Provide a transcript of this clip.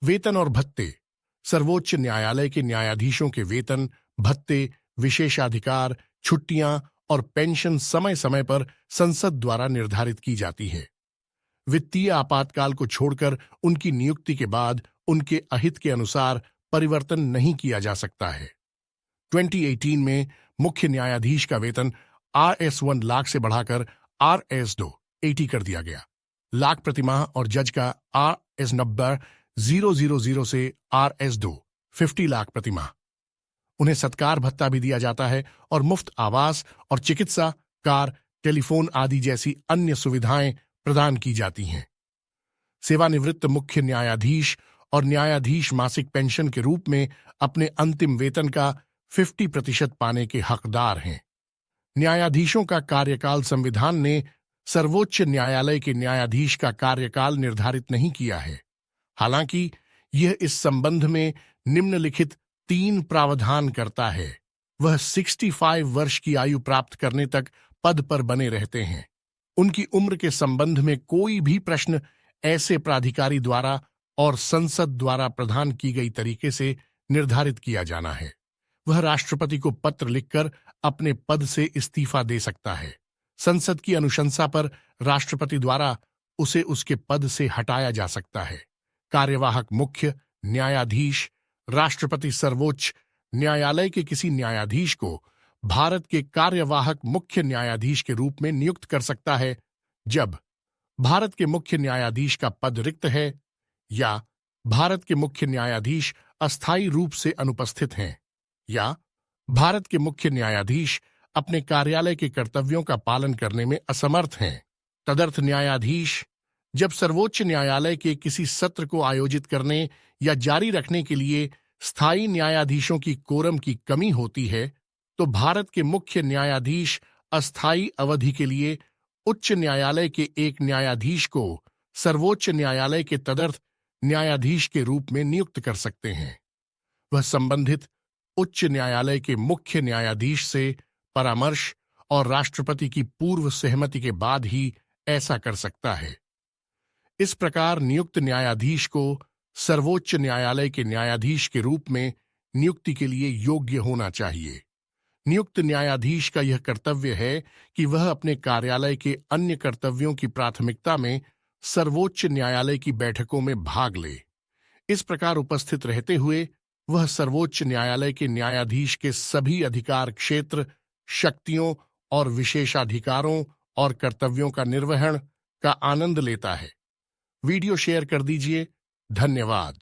वेतन और भत्ते। सर्वोच्च न्यायालय के न्यायाधीशों के वेतन, भत्ते, विशेषाधिकार, छुट्टियां और पेंशन समय समय पर संसद द्वारा निर्धारित की जाती है। वित्तीय आपातकाल को छोड़कर उनकी नियुक्ति के बाद उनके अहित के अनुसार परिवर्तन नहीं किया जा सकता है। 2018 में मुख्य न्यायाधीश का वेतन RS1 लाख से बढ़ाकर RS2 80 कर दिया गया लाख प्रतिमाह और जज का RS90,000 से RS2 50 लाख प्रतिमाह। उन्हें सत्कार भत्ता भी दिया जाता है और मुफ्त आवास और चिकित्सा, कार, टेलीफोन आदि जैसी अन्य सुविधाएं प्रदान की जाती हैं। सेवानिवृत्त मुख्य न्यायाधीश और न्यायाधीश मासिक पेंशन के रूप में अपने अंतिम वेतन का 50% पाने के हकदार हैं। न्यायाधीशों का कार्यकाल संविधान ने सर्वोच्च न्यायालय के न्यायाधीश का कार्यकाल निर्धारित नहीं किया है। हालांकि यह इस संबंध में निम्नलिखित 3 प्रावधान करता है। वह 65 वर्ष की आयु प्राप्त करने तक पद पर बने रहते हैं। उनकी उम्र के संबंध में कोई भी प्रश्न ऐसे प्राधिकारी द्वारा और संसद द्वारा प्रदान की गई तरीके से निर्धारित किया जाना है। वह राष्ट्रपति को पत्र लिखकर अपने पद से इस्तीफा दे सकता है। संसद की अनुशंसा पर राष्ट्रपति द्वारा उसे उसके पद से हटाया जा सकता है। कार्यवाहक मुख्य न्यायाधीश राष्ट्रपति सर्वोच्च न्यायालय के किसी न्यायाधीश को भारत के कार्यवाहक मुख्य न्यायाधीश के रूप में नियुक्त कर सकता है जब भारत के मुख्य न्यायाधीश का पद रिक्त है या भारत के मुख्य न्यायाधीश अस्थायी रूप से अनुपस्थित हैं या भारत के मुख्य न्यायाधीश अपने कार्यालय के कर्तव्यों का पालन करने में असमर्थ हैं। तदर्थ न्यायाधीश जब सर्वोच्च न्यायालय के किसी सत्र को आयोजित करने या जारी रखने के लिए स्थायी न्यायाधीशों की कोरम की कमी होती है तो भारत के मुख्य न्यायाधीश अस्थायी अवधि के लिए उच्च न्यायालय के एक न्यायाधीश को सर्वोच्च न्यायालय के तदर्थ न्यायाधीश के रूप में नियुक्त कर सकते हैं। वह संबंधित उच्च न्यायालय के मुख्य न्यायाधीश से परामर्श और राष्ट्रपति की पूर्व सहमति के बाद ही ऐसा कर सकता है। इस प्रकार नियुक्त न्यायाधीश को सर्वोच्च न्यायालय के न्यायाधीश के रूप में नियुक्ति के लिए योग्य होना चाहिए। नियुक्त न्यायाधीश का यह कर्तव्य है कि वह अपने कार्यालय के अन्य कर्तव्यों की प्राथमिकता में सर्वोच्च न्यायालय की बैठकों में भाग ले। इस प्रकार उपस्थित रहते हुए वह सर्वोच्च न्यायालय के न्यायाधीश के सभी अधिकार क्षेत्र, शक्तियों और विशेषाधिकारों और कर्तव्यों का निर्वहन का आनंद लेता है। वीडियो शेयर कर दीजिए। धन्यवाद।